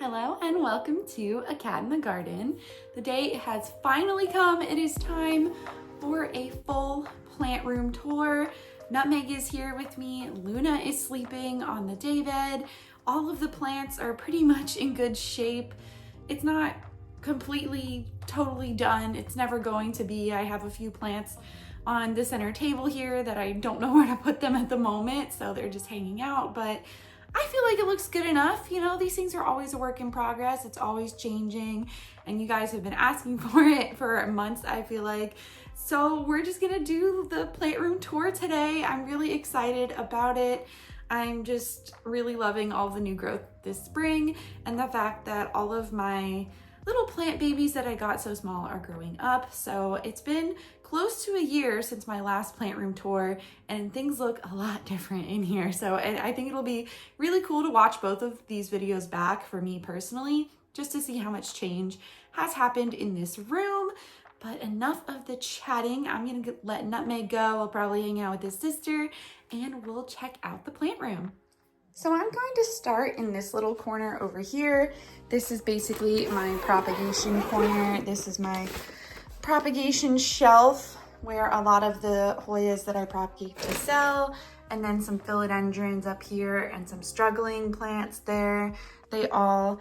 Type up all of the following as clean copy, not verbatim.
Hello and welcome to A Cat in the Garden. The day has finally come. It is time for a full plant room tour. Nutmeg is here with me. Luna is sleeping on the daybed. All of the plants are pretty much in good shape. It's not completely, totally done. It's never going to be. I have a few plants on the center table here that I don't know where to put them at the moment, so they're just hanging out, but I feel like it looks good enough. You know, these things are always a work in progress. It's always changing, and you guys have been asking for it for months, I feel like. So we're just gonna do the plant room tour today. I'm really excited about it. I'm just really loving all the new growth this spring and the fact that all of my little plant babies that I got so small are growing up. So it's been close to a year since my last plant room tour and things look a lot different in here. So I think it'll be really cool to watch both of these videos back for me personally, just to see how much change has happened in this room. But enough of the chatting. I'm gonna let Nutmeg go. I'll probably hang out with his sister and we'll check out the plant room. So I'm going to start in this little corner over here. This is basically my propagation corner. This is my propagation shelf where a lot of the Hoyas that I propagate to sell, and then some philodendrons up here and some struggling plants there. They all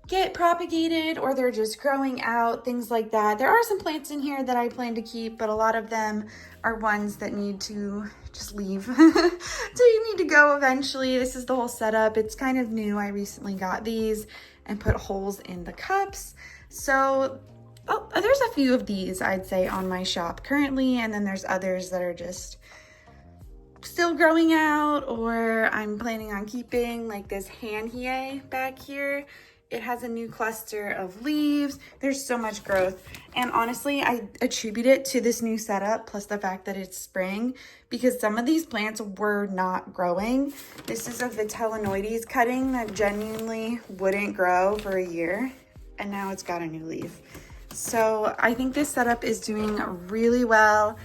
get propagated or they're just growing out, things like that. There are some plants in here that I plan to keep, but a lot of them are ones that need to just leave. So you need to go eventually. This is the whole setup. It's kind of new. I recently got these and put holes in the cups. So there's a few of these, I'd say, on my shop currently, and then there's others that are just still growing out or I'm planning on keeping, like this Hoya back here. It has a new cluster of leaves. There's so much growth. And honestly, I attribute it to this new setup, plus the fact that it's spring, because some of these plants were not growing. This is a Vitellonoides cutting that genuinely wouldn't grow for a year, and now it's got a new leaf. So I think this setup is doing really well.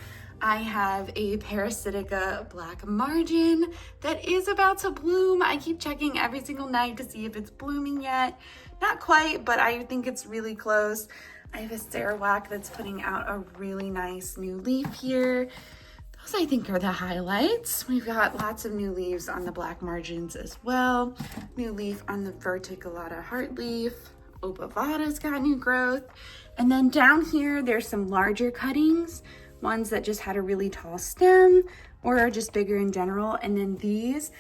I have a Parasitica black margin that is about to bloom. I keep checking every single night to see if it's blooming yet. Not quite, but I think it's really close. I have a Sarawak that's putting out a really nice new leaf here. Those I think are the highlights. We've got lots of new leaves on the black margins as well. New leaf on the Verticulata heartleaf. Opavata's got new growth. And then down here, there's some larger cuttings, ones that just had a really tall stem or are just bigger in general. And then these,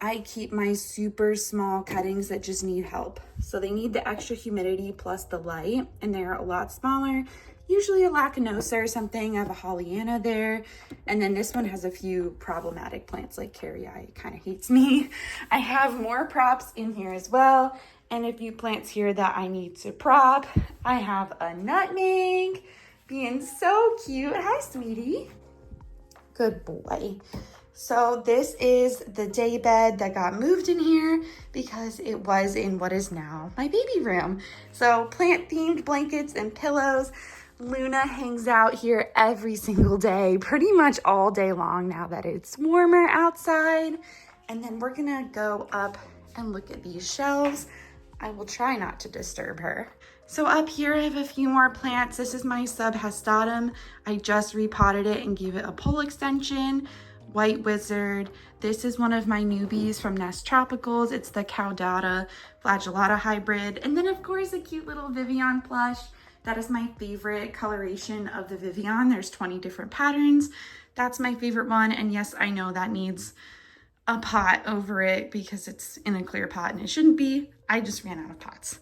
I keep my super small cuttings that just need help. So they need the extra humidity plus the light, and they're a lot smaller, usually a Lacanosa or something. I have a Hollyana there. And then this one has a few problematic plants like Carrie. It kind of hates me. I have more props in here as well, and a few plants here that I need to prop. I have a Nutmeg being so cute. Hi, sweetie. Good boy. So this is the day bed that got moved in here because it was in what is now my baby room. So plant themed blankets and pillows. Luna hangs out here every single day, pretty much all day long now that it's warmer outside. And then we're gonna go up and look at these shelves. I will try not to disturb her. So up here, I have a few more plants. This is my subhastatum. I just repotted it and gave it a pole extension. White Wizard. This is one of my newbies from Nest Tropicals. It's the Caudata flagellata hybrid. And then of course, a cute little Vivian plush. That is my favorite coloration of the Vivian. There's 20 different patterns. That's my favorite one. And yes, I know that needs a pot over it because it's in a clear pot and it shouldn't be. I just ran out of pots.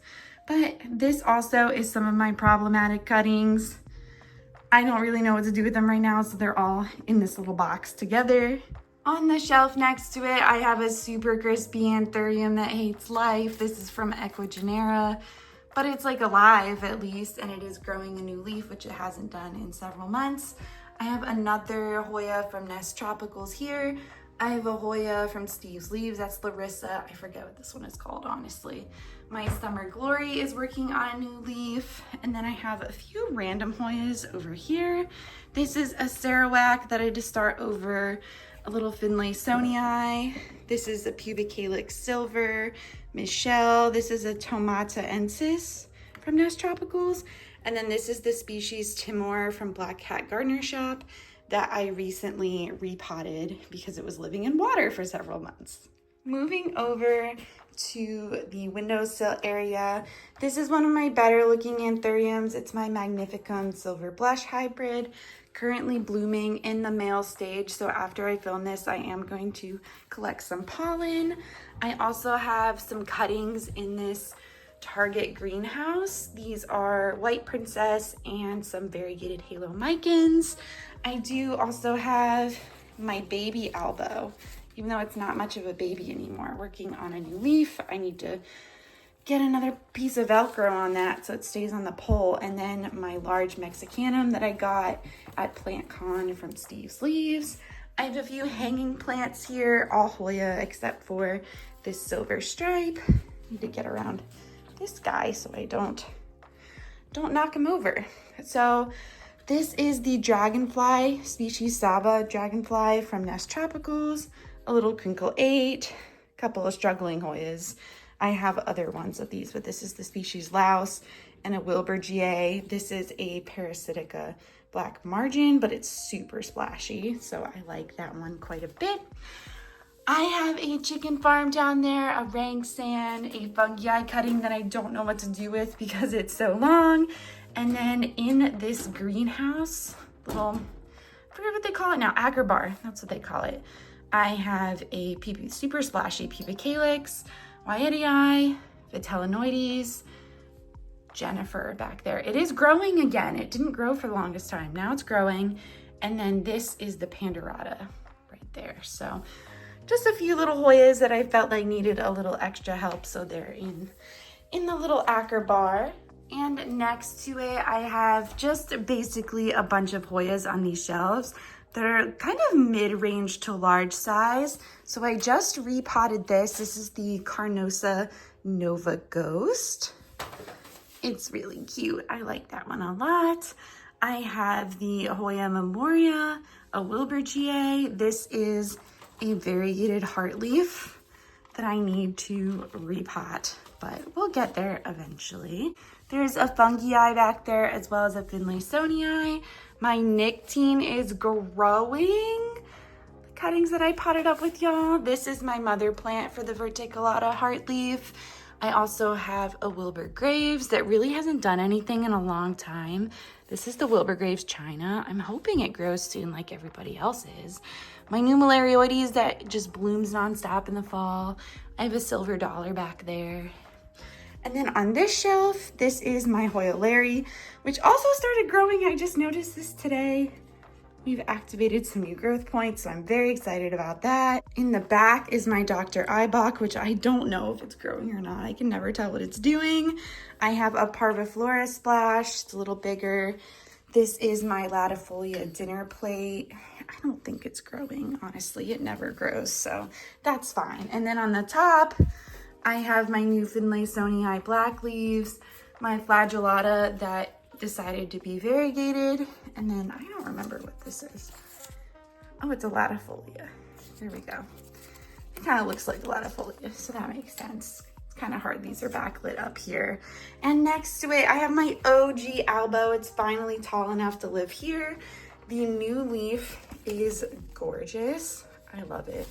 But this also is some of my problematic cuttings. I don't really know what to do with them right now, so they're all in this little box together. On the shelf next to it, I have a super crispy anthurium that hates life. This is from Equigenera, but it's like alive at least, and it is growing a new leaf, which it hasn't done in several months. I have another Hoya from Nest Tropicals here. I have a Hoya from Steve's Leaves. That's Larissa. I forget what this one is called, honestly. My Summer Glory is working on a new leaf. And then I have a few random Hoyas over here. This is a Sarawak that I just start over a little Finlaysonii. This is a Pubic Calyx Silver, Michelle. This is a Tomataensis from Nest Tropicals. And then this is the species Timor from Black Cat Gardener Shop that I recently repotted because it was living in water for several months. Moving over to the windowsill area, this is one of my better looking anthuriums. It's my Magnificum Silver Blush Hybrid, currently blooming in the male stage. So after I film this, I am going to collect some pollen. I also have some cuttings in this Target greenhouse. These are White Princess and some variegated halo micans. I do also have my baby Albo, even though it's not much of a baby anymore. Working on a new leaf. I need to get another piece of Velcro on that so it stays on the pole. And then my large Mexicanum that I got at PlantCon from Steve's Leaves. I have a few hanging plants here, all Hoya except for this silver stripe. Need to get around this guy so I don't knock him over. So this is the dragonfly species Saba dragonfly from Nest Tropicals, a little crinkle 8, a couple of struggling Hoyas. I have other ones of these, but this is the species Laos and a Wilburgia. This is a Parasitica black margin, but it's super splashy, so I like that one quite a bit. I have a chicken farm down there, a Rangsan, a fungi cutting that I don't know what to do with because it's so long. And then in this greenhouse, little, I forget what they call it now, agarbar, that's what they call it. I have a super splashy Pupa Calyx, Wyattii, Vitellinoides, Jennifer back there. It is growing again. It didn't grow for the longest time. Now it's growing. And then this is the Pandorata right there. So just a few little Hoyas that I felt like needed a little extra help, so they're in the little acker bar. And next to it, I have just basically a bunch of Hoyas on these shelves that are kind of mid-range to large size. So I just repotted this. This is the Carnosa Nova Ghost. It's really cute. I like that one a lot. I have the Hoya Memoria, a Wilburgia. This is a variegated heartleaf that I need to repot, but we'll get there eventually. There's a fungi back there as well as a Finlaysonii. My Nictine is growing. The cuttings that I potted up with y'all. This is my mother plant for the Verticulata heartleaf. I also have a Wilbur Graves that really hasn't done anything in a long time. This is the Wilbur Graves China. I'm hoping it grows soon like everybody else is. My new Malarioides that just blooms nonstop in the fall. I have a silver dollar back there. And then on this shelf, this is my Hoya Larry, which also started growing. I just noticed this today. We've activated some new growth points, so I'm very excited about that. In the back is my Dr. Eibach, which I don't know if it's growing or not. I can never tell what it's doing. I have a Parviflora Splash. It's a little bigger. This is my Latifolia dinner plate. I don't think it's growing, honestly. It never grows, so that's fine. And then on the top, I have my new Finlaysonii black leaves, my Flagellata that decided to be variegated, and then I don't remember what this is. Oh, it's a Latifolia. There we go. It kind of looks like a Latifolia, so that makes sense. It's kind of hard. These are backlit up here. And next to it, I have my OG Albo. It's finally tall enough to live here. The new leaf is gorgeous. I love it.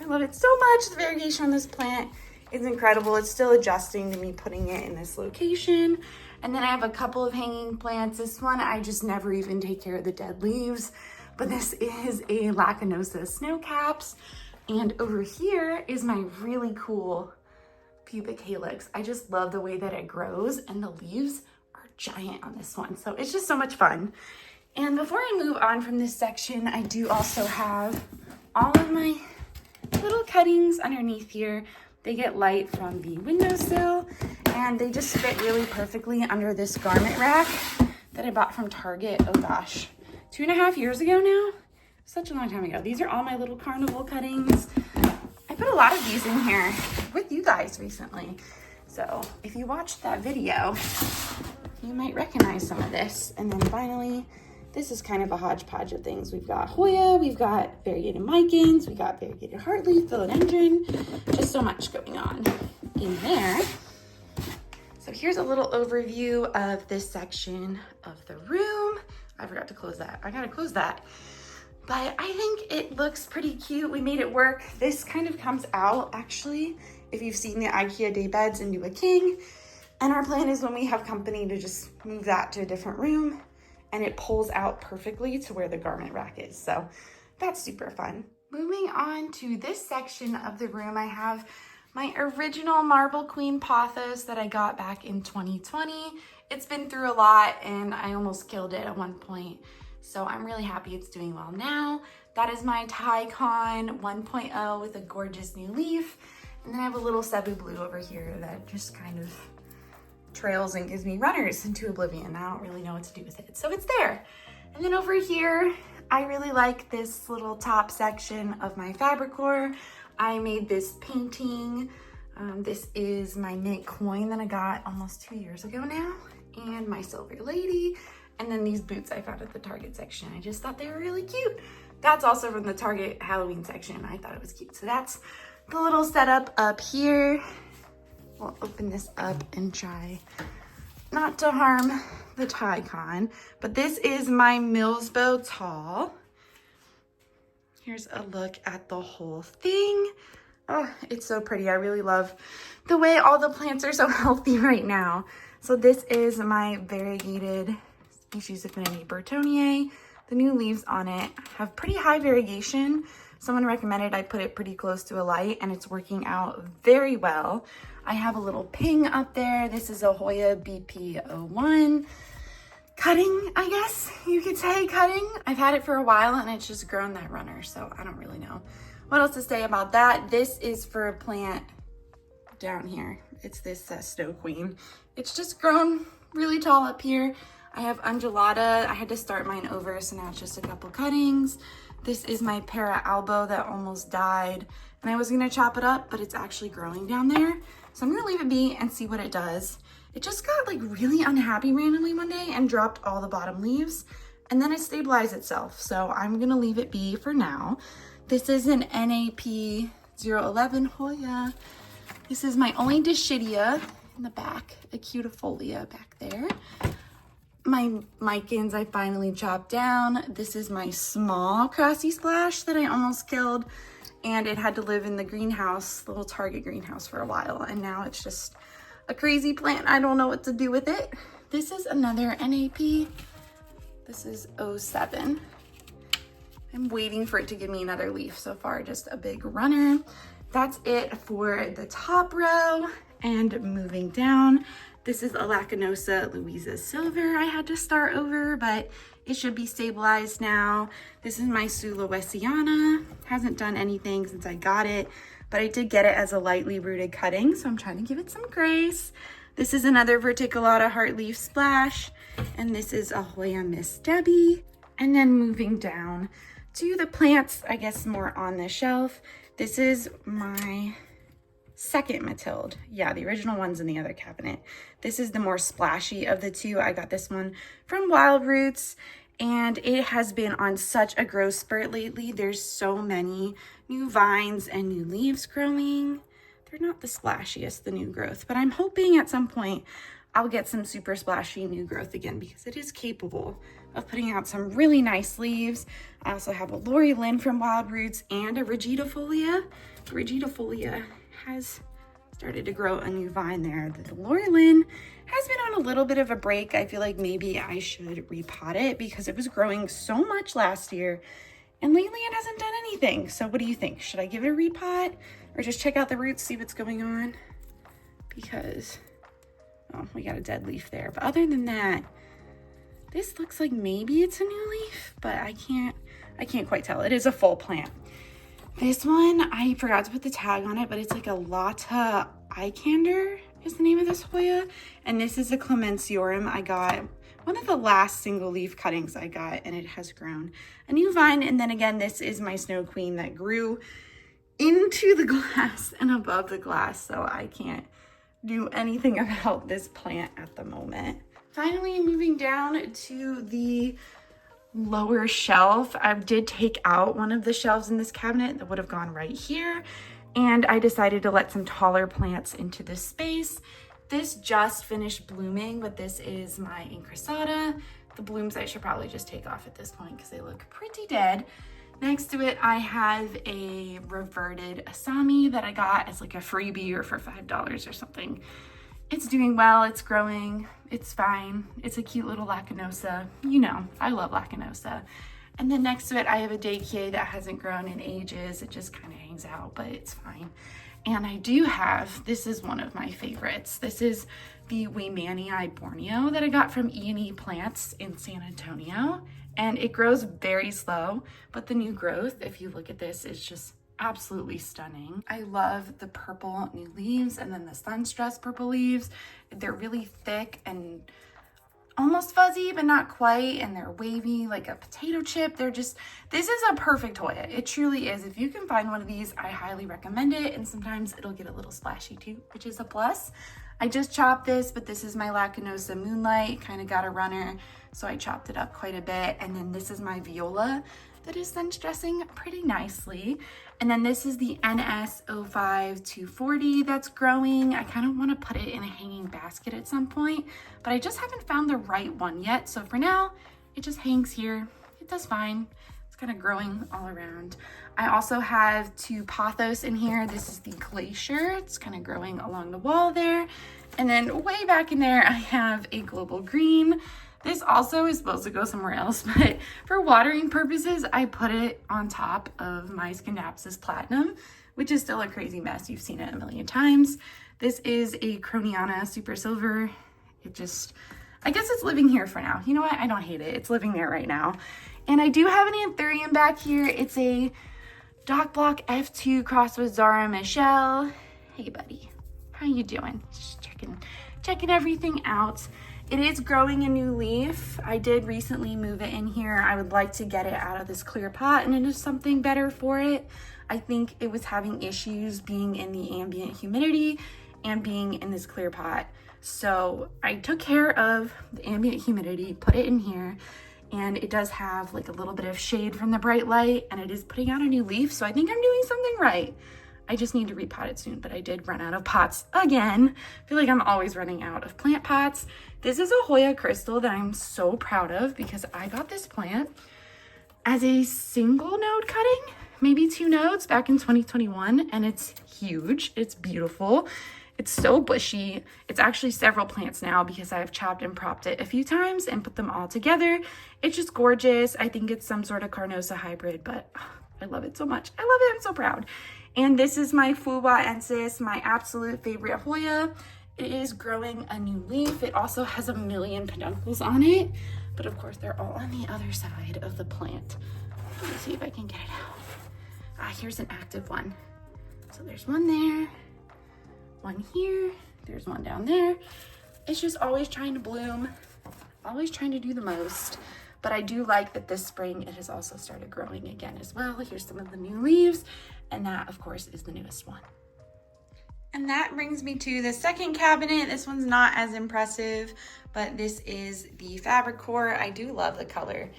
I love it so much. The variegation on this plant is incredible. It's still adjusting to me putting it in this location. And then I have a couple of hanging plants. This one, I just never even take care of the dead leaves, but this is a Lacanosa Snowcaps. And over here is my really cool Pupa Calyx. I just love the way that it grows, and the leaves are giant on this one. So it's just so much fun. And before I move on from this section, I do also have all of my little cuttings underneath here. They get light from the windowsill, and they just fit really perfectly under this garment rack that I bought from Target, oh gosh, 2.5 years ago now? Such a long time ago. These are all my little carnival cuttings. I put a lot of these in here with you guys recently. So if you watched that video, you might recognize some of this. And then finally, this is kind of a hodgepodge of things. We've got Hoya, we've got variegated micans, we got variegated heartleaf, philodendron, just so much going on. in there. So here's a little overview of this section of the room. I forgot to close that. I gotta close that. But I think it looks pretty cute. We made it work. This kind of comes out, actually, if you've seen the IKEA day beds, into a king. And our plan is when we have company to just move that to a different room, and it pulls out perfectly to where the garment rack is. So that's super fun. Moving on to this section of the room, I have my original Marble Queen pothos that I got back in 2020. It's been through a lot and I almost killed it at one point. So I'm really happy it's doing well now. That is my Tycon 1.0 with a gorgeous new leaf. And then I have a little Cebu Blue over here that just kind of trails and gives me runners into oblivion. I don't really know what to do with it. So it's there. And then over here, I really like this little top section of my Fabricore. I made this painting. This is my mint coin that I got almost 2 years ago now, and my silver lady. And then these boots I found at the Target section. I just thought they were really cute. That's also from the Target Halloween section. I thought it was cute. So that's the little setup up here. We'll open this up and try not to harm the Tycon. But this is my Millsbow tall. Here's a look at the whole thing. Oh, it's so pretty. I really love the way all the plants are so healthy right now. So this is my variegated species affinity Burtonier. The new leaves on it have pretty high variegation. Someone recommended I put it pretty close to a light, and it's working out very well. I have a little ping up there. This is a Hoya BP01. Cutting, I guess you could say cutting. I've had it for a while and it's just grown that runner, so I don't really know what else to say about that. This is for a plant down here. It's this Snow Queen. It's just grown really tall up here. I have undulata. I had to start mine over, so now it's just a couple cuttings. This is my Para Albo that almost died, and I was gonna chop it up, but it's actually growing down there. So I'm gonna leave it be and see what it does. It just got like really unhappy randomly one day and dropped all the bottom leaves, and then it stabilized itself. So I'm gonna leave it be for now. This is an NAP 011 Hoya. This is my only Dischidia in the back, a cutifolia back there. My Micans I finally chopped down. This is my small Crossy Splash that I almost killed, and it had to live in the greenhouse, the little Target greenhouse, for a while, and now it's just a crazy plant. I don't know what to do with it. This is another NAP. This is 07. I'm waiting for it to give me another leaf. So far, just a big runner. That's it for the top row. And moving down, this is a Lacanosa Louisa Silver. I had to start over, but it should be stabilized now. This is my Sulawesiana. Hasn't done anything since I got it, but I did get it as a lightly rooted cutting, so I'm trying to give it some grace. This is another Verticulata Heartleaf Splash, and this is a Hoya Miss Debbie. And then moving down to the plants, I guess more on the shelf. This is my second Matilde. Yeah, the original one's in the other cabinet. This is the more splashy of the two. I got this one from Wild Roots, and it has been on such a growth spurt lately. There's so many new vines and new leaves growing. They're not the splashiest, the new growth, but I'm hoping at some point I'll get some super splashy new growth again, because it is capable of putting out some really nice leaves. I also have a Lori Lynn from Wild Roots and a Rigidifolia. Rigidifolia has started to grow a new vine there. The Lori Lynn has been on a little bit of a break. I feel like maybe I should repot it because it was growing so much last year, and lately it hasn't done anything. So what do you think? Should I give it a repot or just check out the roots, see what's going on? Because, oh, we got a dead leaf there. But other than that, this looks like maybe it's a new leaf, but I can't quite tell. It is a full plant. This one, I forgot to put the tag on it, but it's like a Lata Ikander is the name of this Hoya. And this is a Clemenciorum. I got one of the last single leaf cuttings I got, and it has grown a new vine. And then again, this is my Snow Queen that grew into the glass and above the glass. So I can't do anything about this plant at the moment. Finally, moving down to the lower shelf, I did take out one of the shelves in this cabinet that would have gone right here, And I decided to let some taller plants into this space. This just finished blooming, but this is my incrusata. The blooms I should probably just take off at this point because they look pretty dead. Next to it, I have a reverted Asami that I got as like a freebie or for $5 or something. It's doing well, it's growing, it's fine. It's a cute little Lacanosa. You know, I love Lacanosa. And then next to it, I have a Daykia that hasn't grown in ages. It just kind of hangs out, but it's fine. And I do have, this is one of my favorites. This is the Weimannii Borneo that I got from E&E Plants in San Antonio. And it grows very slow, but the new growth, if you look at this, is just absolutely stunning. I love the purple new leaves and then the sun-stressed purple leaves. They're really thick and almost fuzzy, but not quite, and they're wavy like a potato chip. They're just, this is a perfect Hoya. It truly is. If you can find one of these, I highly recommend it, and sometimes it'll get a little splashy too, which is a plus. I just chopped this, but this is my Lacanosa Moonlight, kind of got a runner, so I chopped it up quite a bit. And then this is my Viola that is sun stressing pretty nicely. And then this is the NS05 240 that's growing. I kind of want to put it in a hanging basket at some point, but I just haven't found the right one yet. So for now, it just hangs here. It does fine. It's kind of growing all around. I also have two pothos in here. This is the Glacier. It's kind of growing along the wall there. And then way back in there, I have a Global Green. This also is supposed to go somewhere else, but for watering purposes, I put it on top of my Scindapsus Platinum, which is still a crazy mess. You've seen it a million times. This is a Croniana Super Silver. It just, I guess it's living here for now. You know what? I don't hate it. It's living there right now. And I do have an Anthurium back here. It's a Dock Block F2 crossed with Zara Michelle. Hey, buddy. How you doing? Just checking everything out. It is growing a new leaf. I did recently move it in here. I would like to get it out of this clear pot and into something better for it. I think it was having issues being in the ambient humidity and being in this clear pot. So I took care of the ambient humidity, put it in here, and it does have like a little bit of shade from the bright light, and it is putting out a new leaf. So I think I'm doing something right. I just need to repot it soon, but I did run out of pots again. I feel like I'm always running out of plant pots. This is a Hoya crystal that I'm so proud of because I got this plant as a single node cutting, maybe 2 nodes back in 2021, and it's huge. It's beautiful. It's so bushy. It's actually several plants now because I've chopped and propped it a few times and put them all together. It's just gorgeous. I think it's some sort of Carnosa hybrid, but I love it so much. I love it. I'm so proud. And this is my Fuwa Ensis, my absolute favorite Hoya. It is growing a new leaf. It also has a million peduncles on it, but of course they're all on the other side of the plant. Let me see if I can get it out. Here's an active one. So there's one there, one here, there's one down there. It's just always trying to bloom, always trying to do the most. But I do like that this spring it has also started growing again as well. Here's some of the new leaves, and that of course is the newest one. And that brings me to the second cabinet. This one's not as impressive, but this is the Fabricore. I do love the color,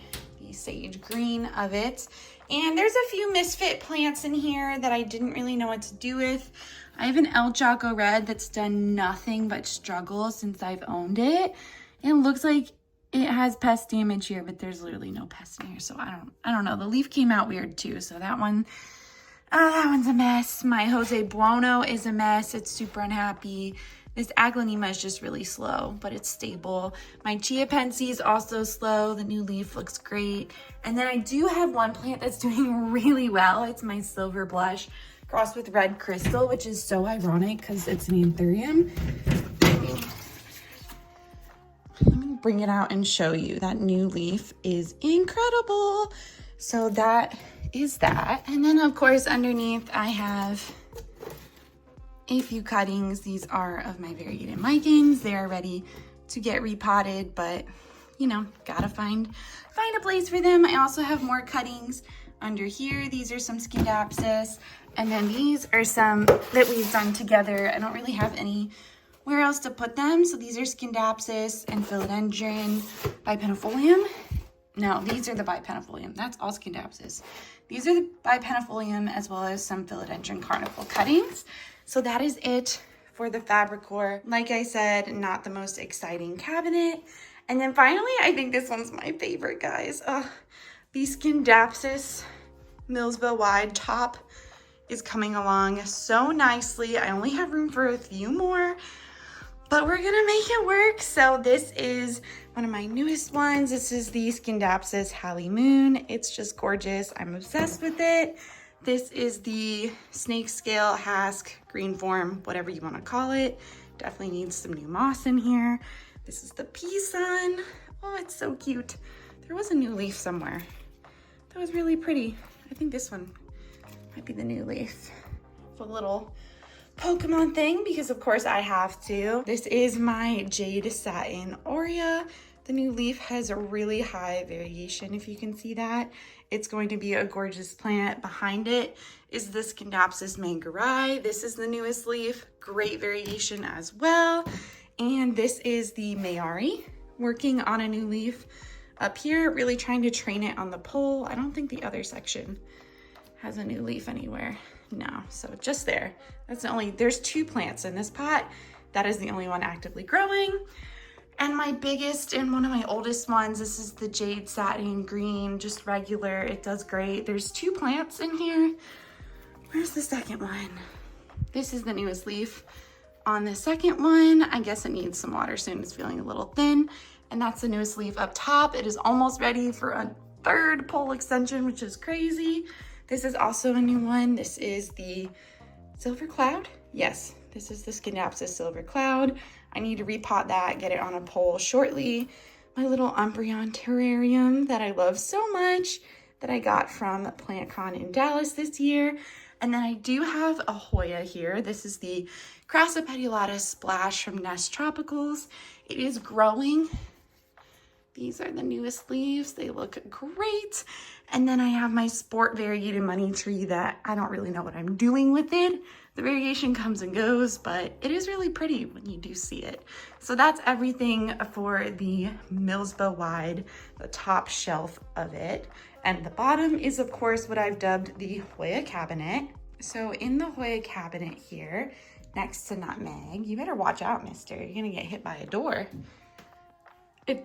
the sage green of it. And there's a few misfit plants in here that I didn't really know what to do with. I have an El Chaco Red that's done nothing but struggle since I've owned it. It looks like it has pest damage here, but there's literally no pest in here, so I don't know. The leaf came out weird too, so that one's a mess. My Jose Buono is a mess. It's super unhappy. This Aglaonema is just really slow, but it's stable. My Chia Pensy is also slow. The new leaf looks great. And then I do have one plant that's doing really well. It's my Silver Blush crossed with Red Crystal, which is so ironic because it's an Anthurium. Let me bring it out and show you. That new leaf is incredible. So that is that. And then of course underneath I have a few cuttings. These are of my variegated micans. They are ready to get repotted, but you know, gotta find a place for them. I also have more cuttings under here. These are some Scindapsus, and then these are some that we've done together. I don't really have anywhere else to put them, so these are Scindapsus and Philodendron bipennifolium. No, these are the bipennifolia. That's all Scindapsus. These are the bipennifolia as well as some philodendron carnival cuttings. So that is it for the Fabricore. Like I said, not the most exciting cabinet. And then finally, I think this one's my favorite, guys. The Scindapsus Millsbow wide top is coming along so nicely. I only have room for a few more, but we're gonna make it work. So this is one of my newest ones. This is the Scindapsus Hallie Moon. It's just gorgeous. I'm obsessed with it. This is the snake scale, hask, green form, whatever you want to call it. Definitely needs some new moss in here. This is the pea sun. Oh, it's so cute. There was a new leaf somewhere. That was really pretty. I think this one might be the new leaf. It's a little Pokemon thing because of course I have to. This is my Jade Satin Aurea. The new leaf has a really high variation, if you can see that. It's going to be a gorgeous plant. Behind it is the Scindapsus Mangarai. This is the newest leaf, great variation as well. And this is the Mayari, working on a new leaf up here, really trying to train it on the pole. I don't think the other section has a new leaf anywhere. No, so just there. That's the only, there's 2 plants in this pot. That is the only one actively growing. And my biggest and one of my oldest ones, this is the Jade Satin Green, just regular. It does great. There's 2 plants in here. Where's the second one? This is the newest leaf on the second one. I guess it needs some water soon. It's feeling a little thin. And that's the newest leaf up top. It is almost ready for a 3rd pole extension, which is crazy. This is also a new one. This is the Silver Cloud. Yes, this is the Scindapsus Silver Cloud. I need to repot that, get it on a pole shortly. My little Umbreon terrarium that I love so much that I got from PlantCon in Dallas this year. And then I do have a Hoya here. This is the Crassipedulata Splash from Nest Tropicals. It is growing. These are the newest leaves. They look great. And then I have my Sport Variegated Money Tree that I don't really know what I'm doing with it. The variation comes and goes, but it is really pretty when you do see it. So that's everything for the Millsbow wide, the top shelf of it. And the bottom is, of course, what I've dubbed the Hoya cabinet. So in the Hoya cabinet here, next to Nutmeg, you better watch out, mister. You're gonna get hit by a door.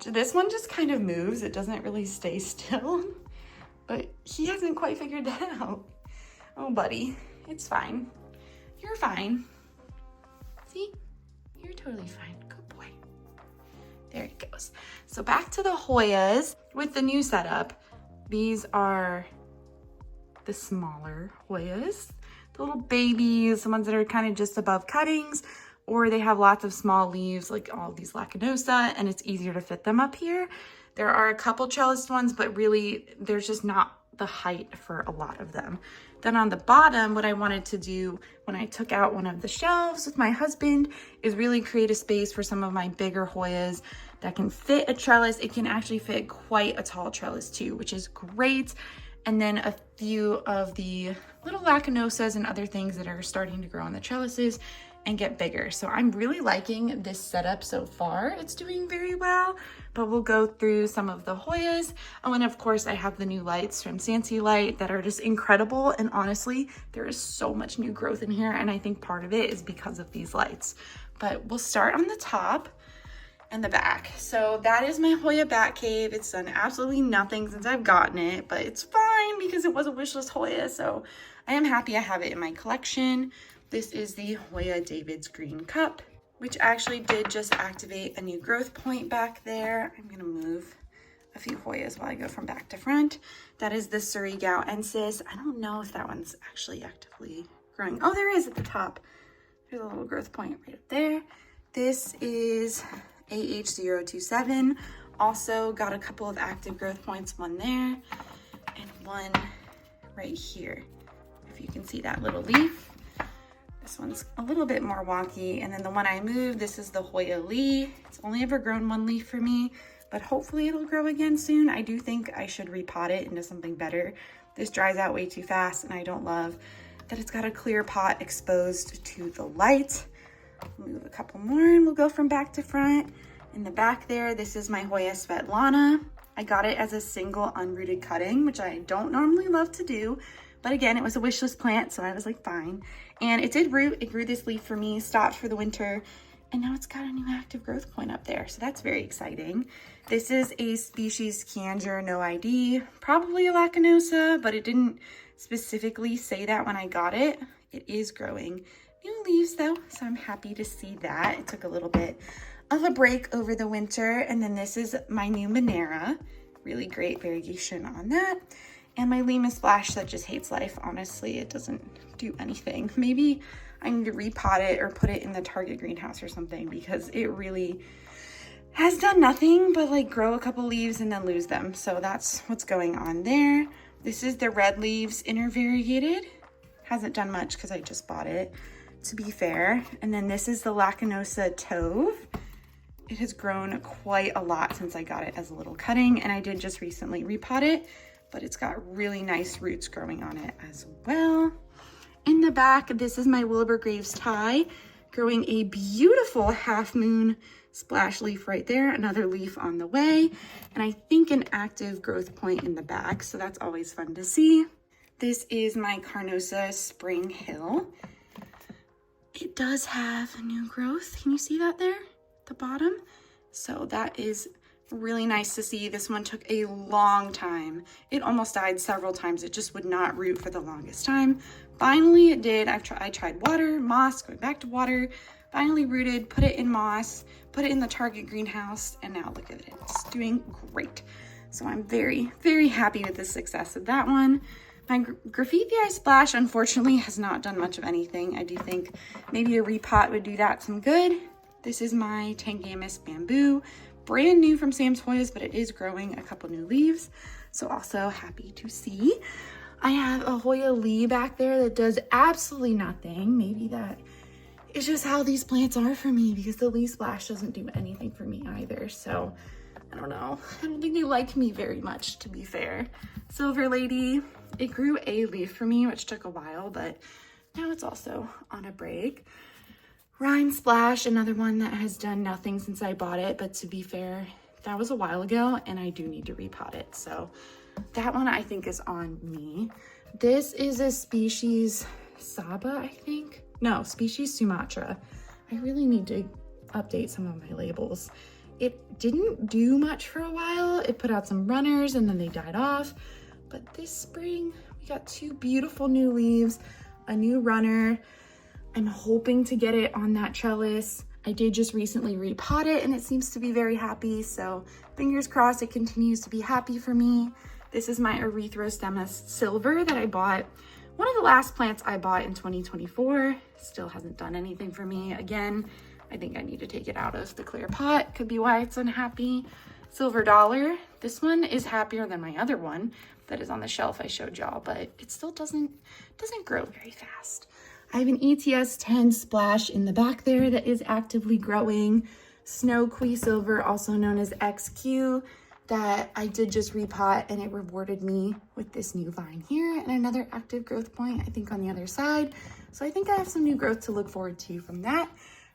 This one just kind of moves. It doesn't really stay still, but he hasn't quite figured that out. Oh, buddy, it's fine. You're fine. See, you're totally fine. Good boy. There he goes. So back to the Hoyas with the new setup. These are the smaller Hoyas, the little babies, the ones that are kind of just above cuttings, or they have lots of small leaves like all of these Lacanosa, and it's easier to fit them up here. There are a couple trellised ones, but really there's just not the height for a lot of them. Then on the bottom, what I wanted to do when I took out one of the shelves with my husband is really create a space for some of my bigger Hoyas that can fit a trellis. It can actually fit quite a tall trellis too, which is great. And then a few of the little Lacanosas and other things that are starting to grow on the trellises and get bigger. So I'm really liking this setup so far. It's doing very well, but we'll go through some of the Hoyas. Oh, and of course I have the new lights from Sansi Light that are just incredible. And honestly, there is so much new growth in here. And I think part of it is because of these lights, but we'll start on the top and the back. So that is my Hoya Bat Cave. It's done absolutely nothing since I've gotten it, but it's fine because it was a wishlist Hoya. So I am happy I have it in my collection. This is the Hoya David's Green Cup, which actually did just activate a new growth point back there. I'm gonna move a few Hoyas while I go from back to front. That is the Surigao-ensis. I don't know if that one's actually actively growing. Oh, there is at the top. There's a little growth point right up there. This is AH027. Also got a couple of active growth points, one there and one right here. If you can see that little leaf. This one's a little bit more wonky. And then the one I moved, this is the Hoya Lee. It's only ever grown one leaf for me, but hopefully it'll grow again soon. I do think I should repot it into something better. This dries out way too fast and I don't love that it's got a clear pot exposed to the light. Move a couple more and we'll go from back to front. In the back there, this is my Hoya Svetlana. I got it as a single unrooted cutting, which I don't normally love to do. But again, it was a wish list plant, so I was like, fine. And it did root. It grew this leaf for me, stopped for the winter, and now it's got a new active growth point up there. So that's very exciting. This is a species Kianger, no ID, probably a Lacanosa, but it didn't specifically say that when I got it. It is growing new leaves though, so I'm happy to see that. It took a little bit of a break over the winter. And then this is my new Monera. Really great variegation on that. And my Lima Splash that just hates life. Honestly, it doesn't do anything. Maybe I need to repot it or put it in the Target greenhouse or something, because it really has done nothing but like grow a couple leaves and then lose them. So that's what's going on there. This is the red leaves intervariegated. Hasn't done much because I just bought it, to be fair. And then this is the Lacanosa Tove. It has grown quite a lot since I got it as a little cutting, and I did just recently repot it, but it's got really nice roots growing on it as well. In the back, this is my Wilbur Graves tie, growing a beautiful half moon splash leaf right there, another leaf on the way, and I think an active growth point in the back, so that's always fun to see. This is my Carnosa Spring Hill. It does have a new growth. Can you see that there at the bottom? So that is really nice to see. This one took a long time. It almost died several times. It just would not root for the longest time. Finally it did. I tried water, moss, going back to water, finally rooted, put it in moss, put it in the Target greenhouse, and now look at it. It's doing great. So I'm very, very happy with the success of that one. My Graffiti Eye Splash, unfortunately, has not done much of anything. I do think maybe a repot would do that some good. This is my Tangamus Bamboo, brand new from Sam's Hoyas, but it is growing a couple new leaves. So also happy to see. I have a Hoya Lee back there that does absolutely nothing. Maybe that is just how these plants are for me, because the Lee Splash doesn't do anything for me either. So I don't know. I don't think they like me very much, to be fair. Silver Lady, it grew a leaf for me, which took a while, but now it's also on a break. Rhyme Splash, another one that has done nothing since I bought it, but to be fair, that was a while ago and I do need to repot it. So that one I think is on me. This is a species Saba, I think. No, species Sumatra. I really need to update some of my labels. It didn't do much for a while. It put out some runners and then they died off. But this spring, we got two beautiful new leaves, a new runner. I'm hoping to get it on that trellis. I did just recently repot it and it seems to be very happy. So fingers crossed it continues to be happy for me. This is my Erythrostemus Silver that I bought. One of the last plants I bought in 2024. Still hasn't done anything for me. Again, I think I need to take it out of the clear pot. Could be why it's unhappy. Silver Dollar. This one is happier than my other one that is on the shelf I showed y'all, but it still doesn't grow very fast. I have an ETS 10 Splash in the back there that is actively growing. Snow Quisilver, also known as XQ, that I did just repot and it rewarded me with this new vine here and another active growth point, I think on the other side. So I think I have some new growth to look forward to from that.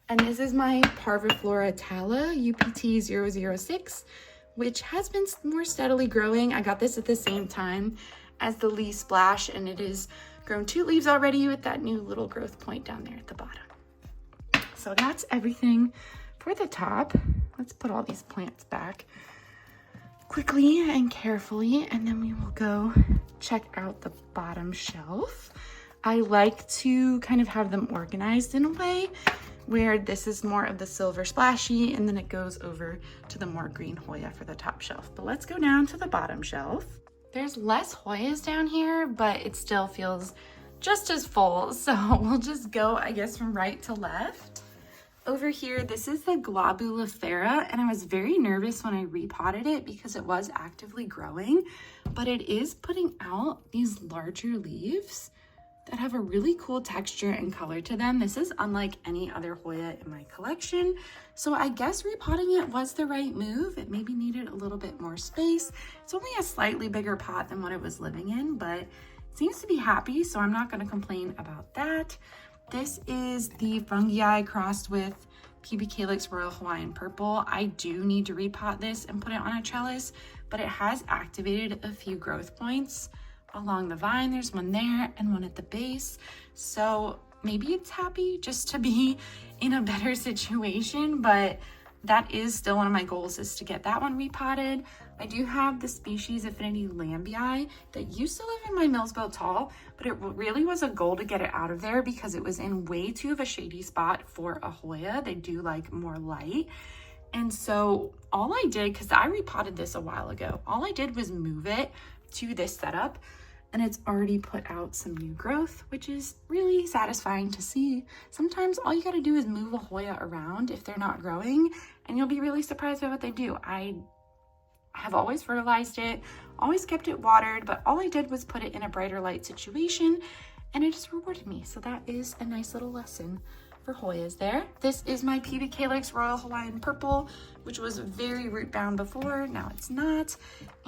And this is my Parviflora Tala UPT 006, which has been more steadily growing. I got this at the same time as the Lee Splash, and it has grown 2 leaves already with that new little growth point down there at the bottom. So that's everything for the top. Let's put all these plants back quickly and carefully, and then we will go check out the bottom shelf. I like to kind of have them organized in a way where this is more of the silver splashy and then it goes over to the more green Hoya for the top shelf. But let's go down to the bottom shelf. There's less Hoyas down here, but it still feels just as full. So we'll just go, I guess, from right to left. Over here, this is the Globulifera, and I was very nervous when I repotted it because it was actively growing, but it is putting out these larger leaves that have a really cool texture and color to them. This is unlike any other Hoya in my collection. So I guess repotting it was the right move. It maybe needed a little bit more space. It's only a slightly bigger pot than what it was living in, but it seems to be happy, so I'm not gonna complain about that. This is the Fungi crossed with PB Calyx Royal Hawaiian Purple. I do need to repot this and put it on a trellis, but it has activated a few growth points along the vine. There's one there and one at the base. So maybe it's happy just to be in a better situation, but that is still one of my goals, is to get that one repotted. I do have the species Affinity Lambii that used to live in my Millsbow tall, but it really was a goal to get it out of there because it was in way too of a shady spot for a Hoya. They do like more light. And so all I did, because I repotted this a while ago, all I did was move it to this setup, and it's already put out some new growth, which is really satisfying to see. Sometimes all you gotta do is move a Hoya around if they're not growing, and you'll be really surprised by what they do. I have always fertilized it, always kept it watered, but all I did was put it in a brighter light situation, and it just rewarded me. So that is a nice little lesson for Hoyas there. This is my PB Calyx Royal Hawaiian Purple, which was very root bound before, now it's not.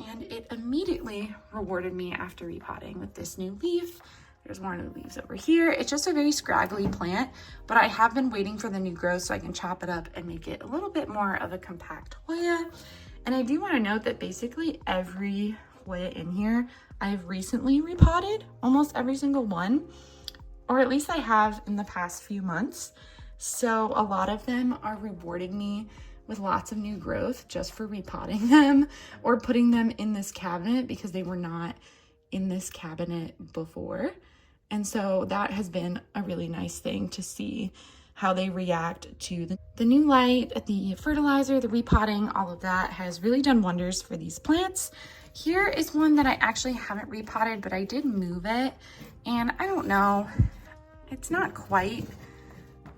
And it immediately rewarded me after repotting with this new leaf. There's more new leaves over here. It's just a very scraggly plant, but I have been waiting for the new growth so I can chop it up and make it a little bit more of a compact Hoya. And I do want to note that basically every Hoya in here, I've recently repotted, almost every single one, or at least I have in the past few months. So a lot of them are rewarding me with lots of new growth just for repotting them or putting them in this cabinet because they were not in this cabinet before. And so that has been a really nice thing to see how they react to the new light, the fertilizer, the repotting. All of that has really done wonders for these plants. Here is one that I actually haven't repotted, but I did move it, and I don't know, it's not quite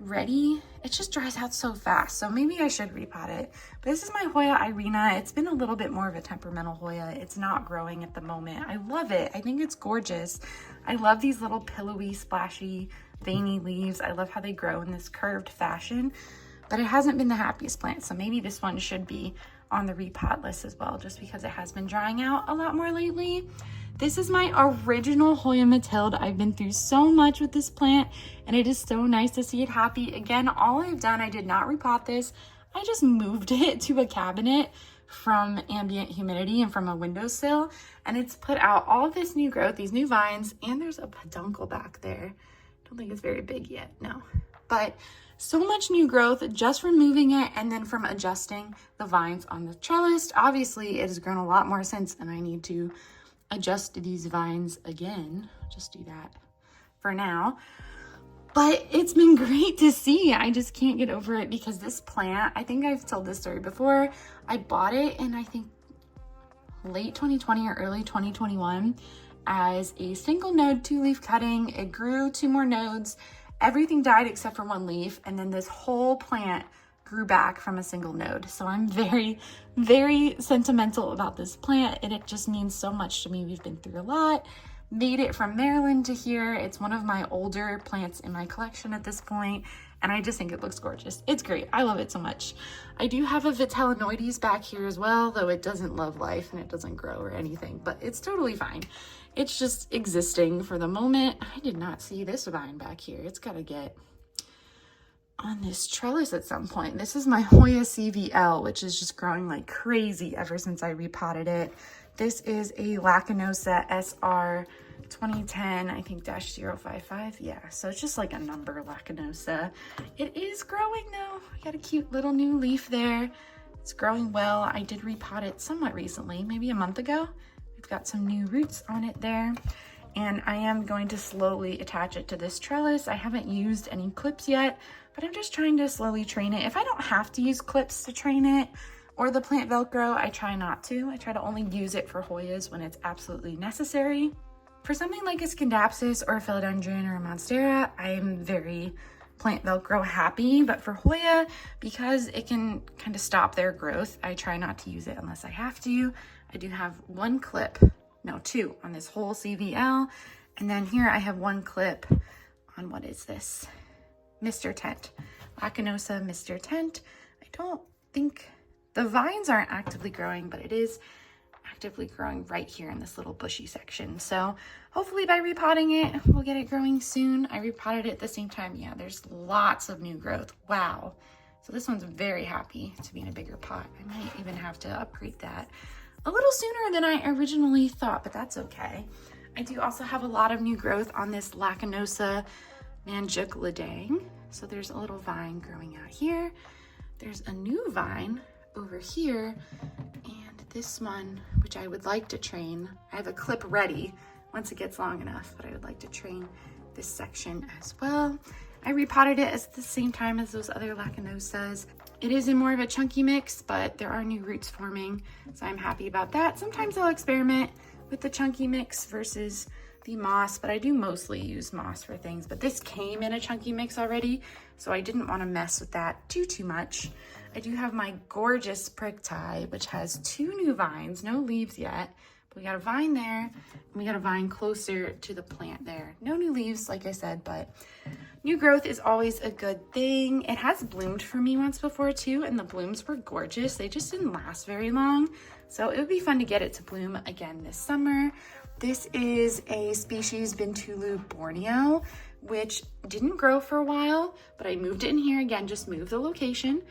ready. It just dries out so fast, so maybe I should repot it. But this is my Hoya Irina. It's been a little bit more of a temperamental Hoya. It's not growing at the moment. I love it. I think it's gorgeous. I love these little pillowy, splashy, veiny leaves. I love how they grow in this curved fashion, but it hasn't been the happiest plant, so maybe this one should be on the repot list as well, just because it has been drying out a lot more lately. This is my original Hoya Matilde. I've been through so much with this plant, and it is so nice to see it happy. Again, all I've done, I did not repot this. I just moved it to a cabinet from ambient humidity and from a windowsill, and it's put out all of this new growth, these new vines, and there's a peduncle back there. Don't think it's very big yet, no. But so much new growth just from moving it and then from adjusting the vines on the trellis. Obviously, it has grown a lot more since, and I need to adjust these vines again. Just do that for now. But it's been great to see. I just can't get over it because this plant, I think I've told this story before. I bought it in, I think, late 2020 or early 2021 as a single node 2-leaf cutting. It grew 2 more nodes. Everything died except for 1 leaf, and then this whole plant grew back from a single node. So I'm very, very sentimental about this plant, and it just means so much to me. We've been through a lot, made it from Maryland to here. It's one of my older plants in my collection at this point, and I just think it looks gorgeous. It's great. I love it so much. I do have a Vitellinoides back here as well, though it doesn't love life and it doesn't grow or anything, but it's totally fine. It's just existing for the moment. I did not see this vine back here. It's got to get on this trellis at some point. This is my Hoya CVL, which is just growing like crazy ever since I repotted it. This is a Lacanosa SR 2010, I think -055. Yeah, so it's just like a number Lacanosa. It is growing though. I got a cute little new leaf there. It's growing well. I did repot it somewhat recently, maybe a month ago. We've got some new roots on it there. And I am going to slowly attach it to this trellis. I haven't used any clips yet, but I'm just trying to slowly train it. If I don't have to use clips to train it or the plant Velcro, I try not to. I try to only use it for Hoyas when it's absolutely necessary. For something like a Scindapsus or a Philodendron or a Monstera, I'm very plant Velcro happy, but for Hoya, because it can kind of stop their growth, I try not to use it unless I have to. I do have 1 clip, no 2 on this whole CVL, and then here I have 1 clip on, what is this? Mr. Tent, Lacanosa Mr. Tent. I don't think, the vines aren't actively growing, but it is actively growing right here in this little bushy section. So hopefully by repotting it, we'll get it growing soon. I repotted it at the same time. Yeah, there's lots of new growth. Wow. So this one's very happy to be in a bigger pot. I might even have to upgrade that a little sooner than I originally thought, but that's okay. I do also have a lot of new growth on this Lacanosa Nanjuk. So there's a little vine growing out here. There's a new vine over here, and this one, which I would like to train. I have a clip ready once it gets long enough, but I would like to train this section as well. I repotted it at the same time as those other Lacanosas. It is in more of a chunky mix, but there are new roots forming, so I'm happy about that. Sometimes I'll experiment with the chunky mix versus the moss, but I do mostly use moss for things. But this came in a chunky mix already, so I didn't want to mess with that too much. I do have my gorgeous prick tie, which has 2 new vines, no leaves yet. We got a vine there, and we got a vine closer to the plant there. No new leaves, like I said, but new growth is always a good thing. It has bloomed for me once before too, and the blooms were gorgeous. They just didn't last very long. So it would be fun to get it to bloom again this summer. This is a species Vintulu Borneo, which didn't grow for a while, but I moved it in here again, just moved the location.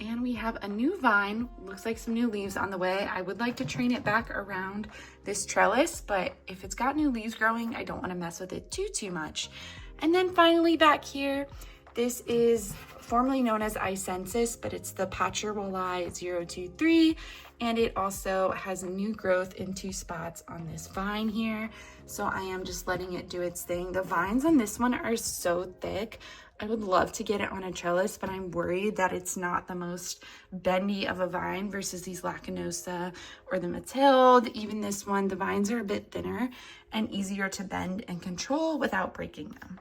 And we have a new vine, looks like some new leaves on the way. I would like to train it back around this trellis, but if it's got new leaves growing, I don't want to mess with it too much. And then finally back here, this is formerly known as Icensis, but it's the Patcherwolai 023, and it also has new growth in 2 spots on this vine here. So I am just letting it do its thing. The vines on this one are so thick. I would love to get it on a trellis, but I'm worried that it's not the most bendy of a vine versus these Lacanosa or the Mathilde. Even this one, the vines are a bit thinner and easier to bend and control without breaking them.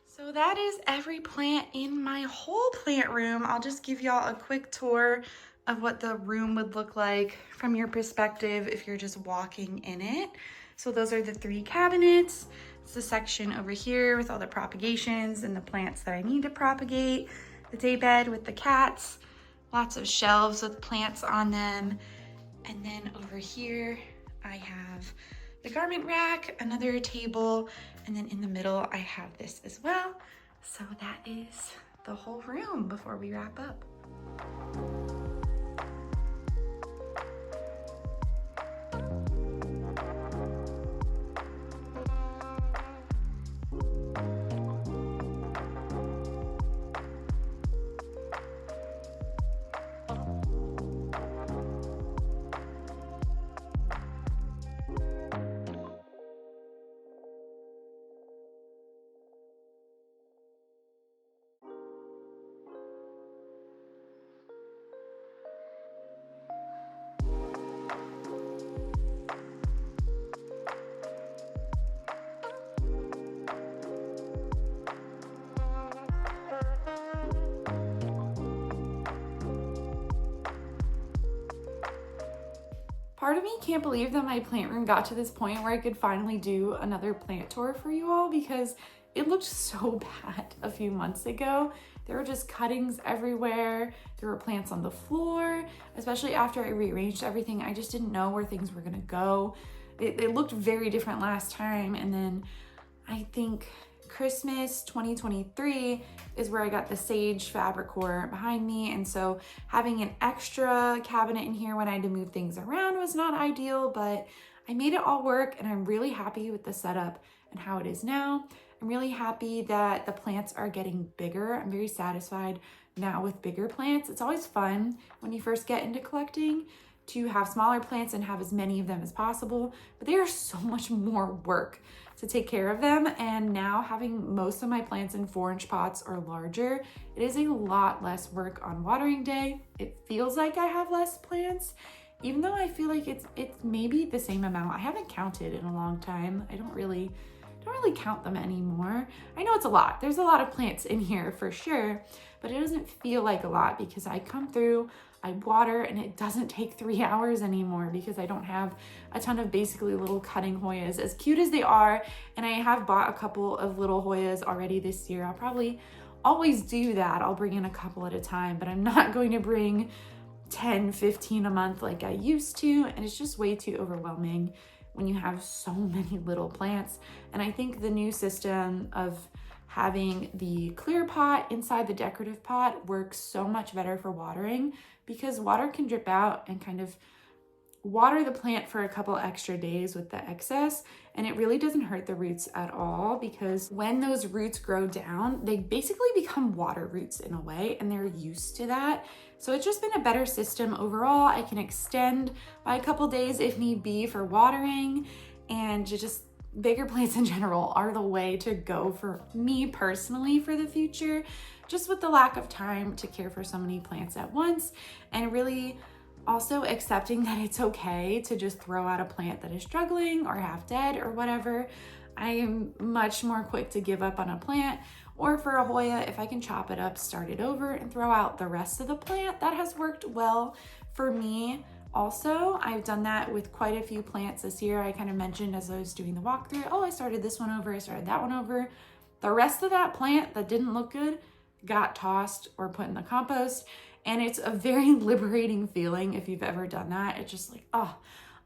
So that is every plant in my whole plant room. I'll just give y'all a quick tour of what the room would look like from your perspective if you're just walking in it. So those are the 3 cabinets. It's the section over here with all the propagations and the plants that I need to propagate. The day bed with the cats, lots of shelves with plants on them. And then over here, I have the garment rack, another table, and then in the middle, I have this as well. So that is the whole room before we wrap up. Part of me can't believe that my plant room got to this point where I could finally do another plant tour for you all, because it looked so bad a few months ago. There were just cuttings everywhere. There were plants on the floor, especially after I rearranged everything. I just didn't know where things were gonna go. It looked very different last time. And then I think Christmas 2023 is where I got the Sage Fabricore behind me. And so having an extra cabinet in here when I had to move things around was not ideal, but I made it all work, and I'm really happy with the setup and how it is now. I'm really happy that the plants are getting bigger. I'm very satisfied now with bigger plants. It's always fun when you first get into collecting to have smaller plants and have as many of them as possible, but they are so much more work to take care of them. And now having most of my plants in 4-inch pots or larger, it is a lot less work on watering day. It feels like I have less plants, even though I feel like it's maybe the same amount. I haven't counted in a long time. I don't really count them anymore. I know it's a lot. There's a lot of plants in here for sure, but it doesn't feel like a lot because I come through, I water, and it doesn't take 3 hours anymore because I don't have a ton of basically little cutting Hoyas, as cute as they are. And I have bought a couple of little Hoyas already this year. I'll probably always do that. I'll bring in a couple at a time, but I'm not going to bring 10, 15 a month like I used to. And it's just way too overwhelming when you have so many little plants. And I think the new system of having the clear pot inside the decorative pot works so much better for watering, because water can drip out and kind of water the plant for a couple extra days with the excess, and it really doesn't hurt the roots at all, because when those roots grow down, they basically become water roots in a way, and they're used to that. So it's just been a better system overall. I can extend by a couple days if need be for watering, and just bigger plants in general are the way to go for me personally for the future, just with the lack of time to care for so many plants at once, and really also accepting that it's okay to just throw out a plant that is struggling or half dead or whatever. I am much more quick to give up on a plant, or for a Hoya, if I can chop it up, start it over, and throw out the rest of the plant. That has worked well for me. Also, I've done that with quite a few plants this year. I kind of mentioned as I was doing the walkthrough, oh, I started this one over, I started that one over. The rest of that plant that didn't look good got tossed or put in the compost. And it's a very liberating feeling if you've ever done that. It's just like, oh,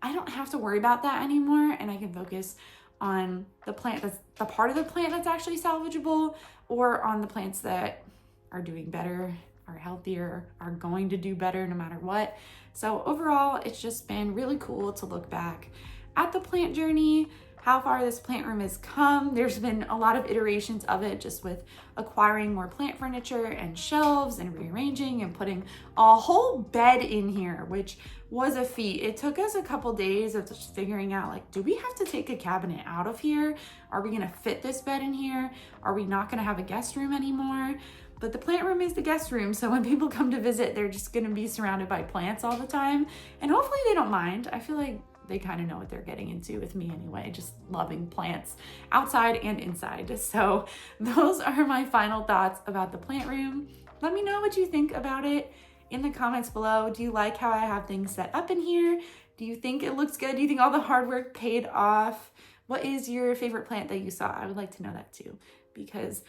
I don't have to worry about that anymore, and I can focus on the plant that's the part of the plant that's actually salvageable, or on the plants that are doing better, are healthier, are going to do better no matter what. So overall, it's just been really cool to look back at the plant journey, how far this plant room has come. There's been a lot of iterations of it, just with acquiring more plant furniture and shelves and rearranging and putting a whole bed in here, which was a feat. It took us a couple days of just figuring out, like, do we have to take a cabinet out of here? Are we gonna fit this bed in here? Are we not gonna have a guest room anymore? But the plant room is the guest room, so when people come to visit, they're just gonna be surrounded by plants all the time, and hopefully they don't mind. I feel like they kind of know what they're getting into with me anyway, just loving plants outside and inside. So those are my final thoughts about the plant room. Let me know what you think about it in the comments below. Do you like how I have things set up in here? Do you think it looks good? Do you think all the hard work paid off? What is your favorite plant that you saw? I would like to know that too, because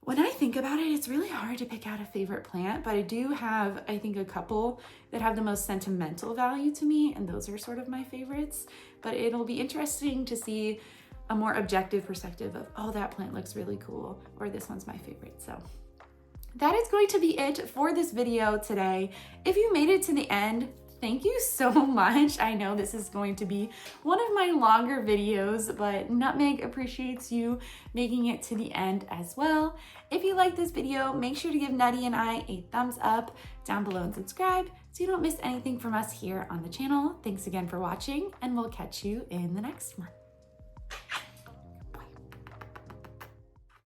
when I think about it, it's really hard to pick out a favorite plant, but I do have, I think, a couple that have the most sentimental value to me, and those are sort of my favorites. But it'll be interesting to see a more objective perspective of, oh, that plant looks really cool, or this one's my favorite. So that is going to be it for this video today. If you made it to the end, thank you so much. I know this is going to be one of my longer videos, but Nutmeg appreciates you making it to the end as well. If you like this video, make sure to give Nutty and I a thumbs up down below and subscribe so you don't miss anything from us here on the channel. Thanks again for watching, and we'll catch you in the next one.